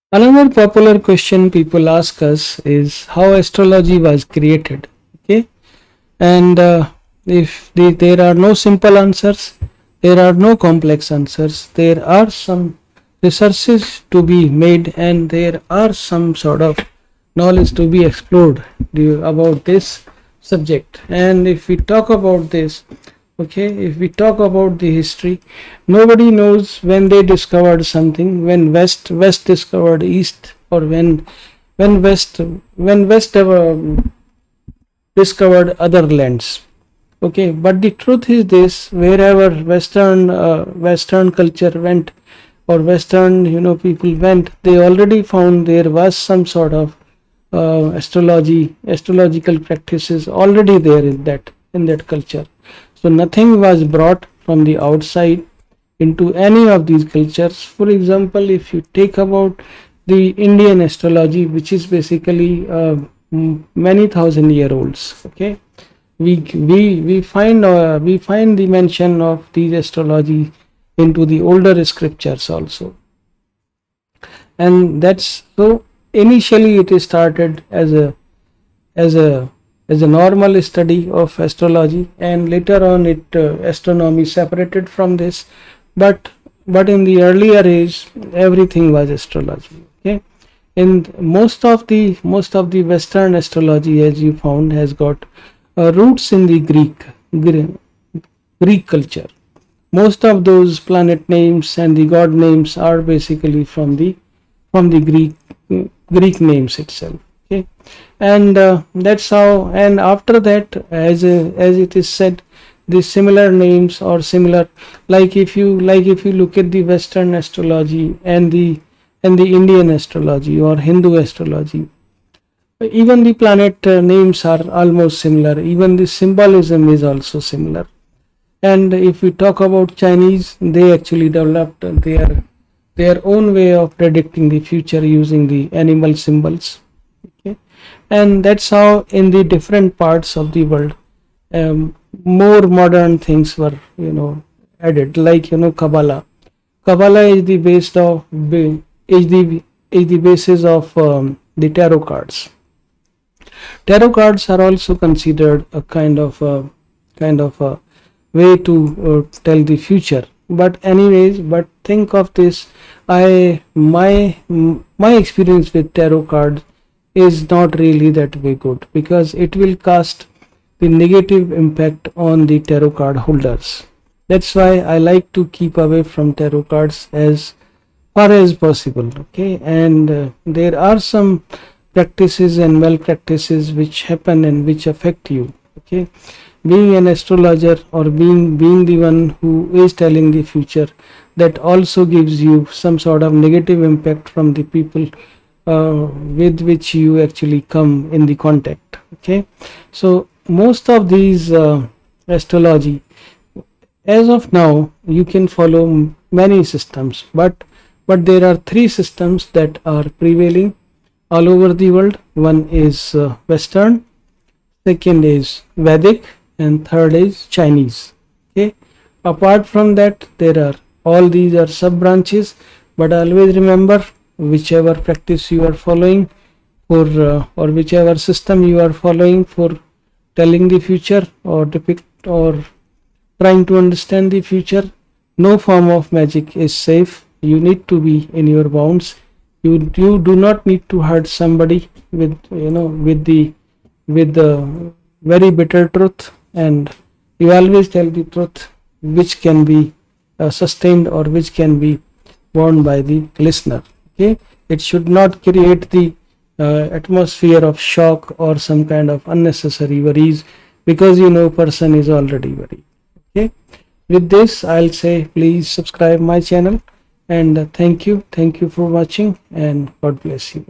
Another popular question people ask us is how astrology was created. Okay, and if there are no simple answers, there are no complex answers. There are some researches to be made, and there are some sort of knowledge to be explored about this subject. And if we talk about this, okay, if we talk about the history, nobody knows when they discovered something, when west discovered east, or when west discovered other lands. Okay, but the truth is this: wherever western culture went, or western people went, they already found there was some sort of astrological practices already there in that culture. So nothing was brought from the outside into any of these cultures. For example, if you take about the Indian astrology, which is basically many thousand-year olds, okay, we find the mention of these astrology into the older scriptures also, and that's so. Initially, it is started as a as a as a normal study of astrology, and later on astronomy separated from this, but in the earlier age everything was astrology. Okay, and most of the western astrology, as you found, has got roots in the Greek culture. Most of those planet names and the god names are basically from the Greek names itself. Okay, and that's how. And after that, as it is said, the similar names or similar, like if you look at the Western astrology and the Indian astrology or Hindu astrology, even the planet names are almost similar. Even the symbolism is also similar. And if we talk about Chinese, they actually developed their own way of predicting the future using the animal symbols. Okay, and that's how in the different parts of the world, more modern things were added, like Kabbalah is the basis of the tarot cards. Tarot cards are also considered a kind of a way to tell the future. But anyways, but think of this: my experience with tarot cards is not really that way good, because it will cast the negative impact on the tarot card holders. That's why I like to keep away from tarot cards as far as possible. Okay, and there are some practices and malpractices which happen and which affect you. Okay, being an astrologer, or being the one who is telling the future, that also gives you some sort of negative impact from the people with which you actually come in the contact. Okay, so most of these astrology, as of now, you can follow many systems, but there are three systems that are prevailing all over the world. One is Western, second is Vedic, and third is Chinese. Okay, apart from that, there are all these are sub branches, but always remember, whichever practice you are following for or whichever system you are following for telling the future or depict or trying to understand the future, no form of magic is safe. You need to be in your bounds. You do not need to hurt somebody with the very bitter truth, and you always tell the truth which can be sustained, or which can be borne by the listener. Okay, it should not create the atmosphere of shock or some kind of unnecessary worries, because person is already worried. Okay, with this I'll say, please subscribe my channel, and thank you for watching, and God bless you.